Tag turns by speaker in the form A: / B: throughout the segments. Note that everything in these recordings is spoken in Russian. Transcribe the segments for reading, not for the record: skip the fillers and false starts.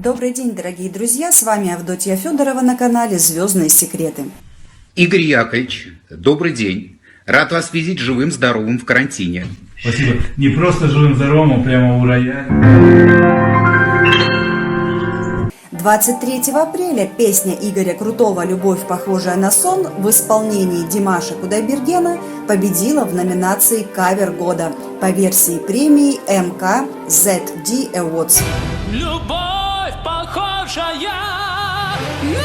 A: Добрый день, дорогие друзья, с вами Авдотья Федорова на канале «Звездные секреты».
B: Игорь Яковлевич, добрый день. Рад вас видеть живым, здоровым в карантине.
C: Спасибо. Не просто живым, здоровым, а прямо у рояля.
A: 23 апреля песня Игоря Крутого «Любовь, похожая на сон» в исполнении Димаша Кудайбергена победила в номинации «Кавер года» по версии премии МК-ZD Awards.
D: Любовь, похожая на...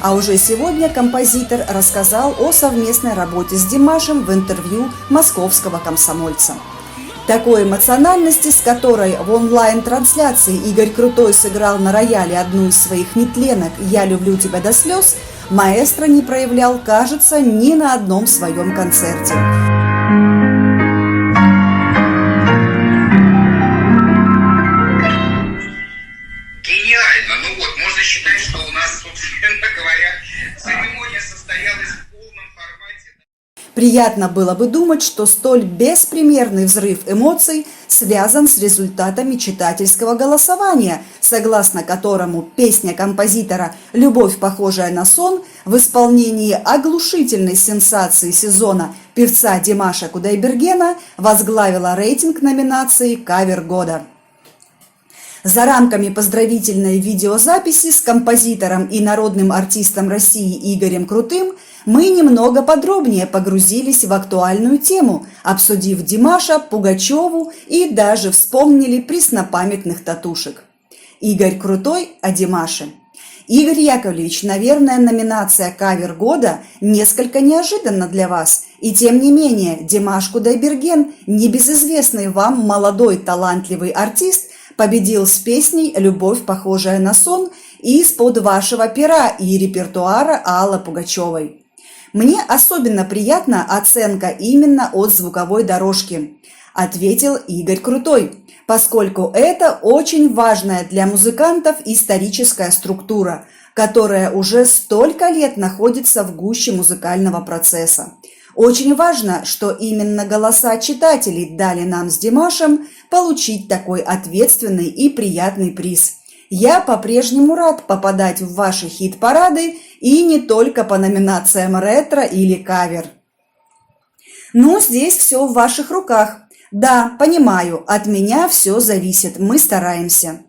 A: А уже сегодня композитор рассказал о совместной работе с Димашем в интервью «Московского комсомольца». Такой эмоциональности, с которой в онлайн-трансляции Игорь Крутой сыграл на рояле одну из своих нетленок «Я люблю тебя до слез», маэстро не проявлял, кажется, ни на одном своем концерте.
B: Гениально! Ну вот, можно считать, что у нас, собственно говоря, церемония состоялась в полном формате.
A: Приятно было бы думать, что столь беспримерный взрыв эмоций связан с результатами читательского голосования, согласно которому песня композитора «Любовь, похожая на сон» в исполнении оглушительной сенсации сезона певца Димаша Кудайбергена возглавила рейтинг номинации «Кавер года». За рамками поздравительной видеозаписи с композитором и народным артистом России Игорем Крутым мы немного подробнее погрузились в актуальную тему, обсудив Димаша, Пугачеву и даже вспомнили преснопамятных татушек. Игорь Крутой о Димаше. Игорь Яковлевич, наверное, номинация «Кавер года» несколько неожиданна для вас. И тем не менее, Димаш Кудайберген, небезызвестный вам молодой талантливый артист, победил с песней «Любовь, похожая на сон» из-под вашего пера и репертуара Аллы Пугачевой. Мне особенно приятна оценка именно от звуковой дорожки, ответил Игорь Крутой, поскольку это очень важная для музыкантов историческая структура, которая уже столько лет находится в гуще музыкального процесса. Очень важно, что именно голоса читателей дали нам с Димашем получить такой ответственный и приятный приз. Я по-прежнему рад попадать в ваши хит-парады и не только по номинациям ретро или кавер. Ну, здесь все в ваших руках. Да, понимаю, от меня все зависит, мы стараемся.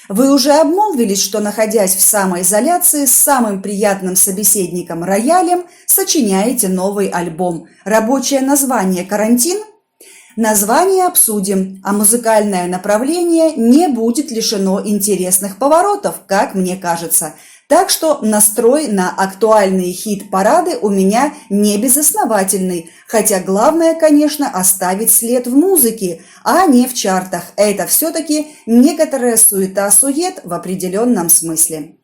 A: Вы уже обмолвились, что, находясь в самоизоляции с самым приятным собеседником роялем, сочиняете новый альбом. Рабочее название «Карантин»? Название обсудим, а музыкальное направление не будет лишено интересных поворотов, как мне кажется. Так что настрой на актуальные хит-парады у меня не безосновательный, хотя главное, конечно, оставить след в музыке, а не в чартах. Это все-таки некоторая суета-сует в определенном смысле.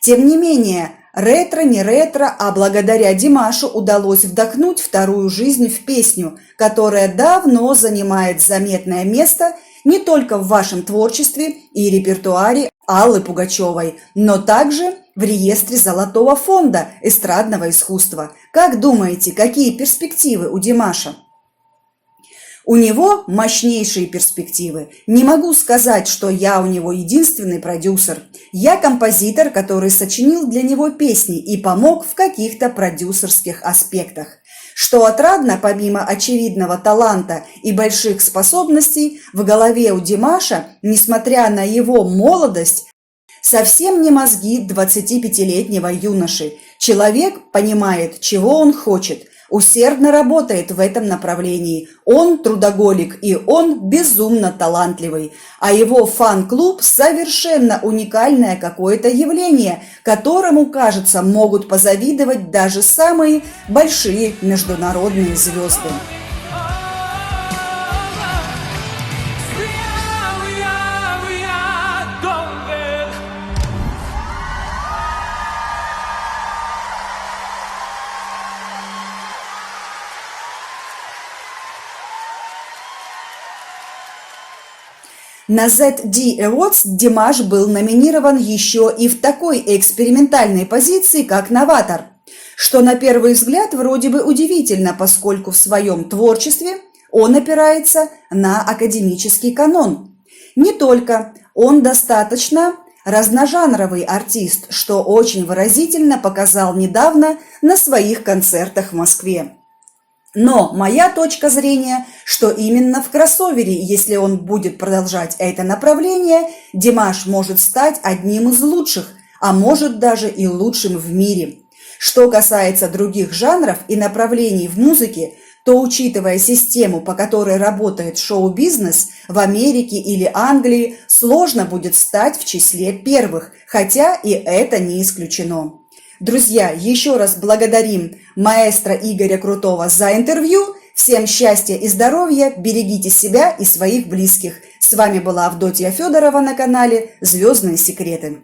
A: Тем не менее, ретро не ретро, а благодаря Димашу удалось вдохнуть вторую жизнь в песню, которая давно занимает заметное место не только в вашем творчестве и репертуаре Аллы Пугачевой, но также в реестре Золотого фонда эстрадного искусства. Как думаете, какие перспективы у Димаша? У него мощнейшие перспективы. Не могу сказать, что я у него единственный продюсер. Я композитор, который сочинил для него песни и помог в каких-то продюсерских аспектах. Что отрадно, помимо очевидного таланта и больших способностей, в голове у Димаша, несмотря на его молодость, совсем не мозги 25-летнего юноши. Человек понимает, чего он хочет, усердно работает в этом направлении. Он трудоголик и он безумно талантливый. А его фан-клуб совершенно уникальное какое-то явление, которому, кажется, могут позавидовать даже самые большие международные звезды. На ZD Awards Димаш был номинирован еще и в такой экспериментальной позиции, как новатор, что на первый взгляд вроде бы удивительно, поскольку в своем творчестве Он опирается на академический канон. Не только, он достаточно разножанровый артист, что очень выразительно показал недавно на своих концертах в Москве. Но моя точка зрения, что именно в кроссовере, если он будет продолжать это направление, Димаш может стать одним из лучших, а может даже и лучшим в мире. Что касается других жанров и направлений в музыке, то, учитывая систему, по которой работает шоу-бизнес в Америке или Англии, сложно будет стать в числе первых, хотя и это не исключено. Друзья, еще раз благодарим маэстро Игоря Крутого за интервью. Всем счастья и здоровья, берегите себя и своих близких. С вами была Авдотья Федорова на канале «Звездные секреты».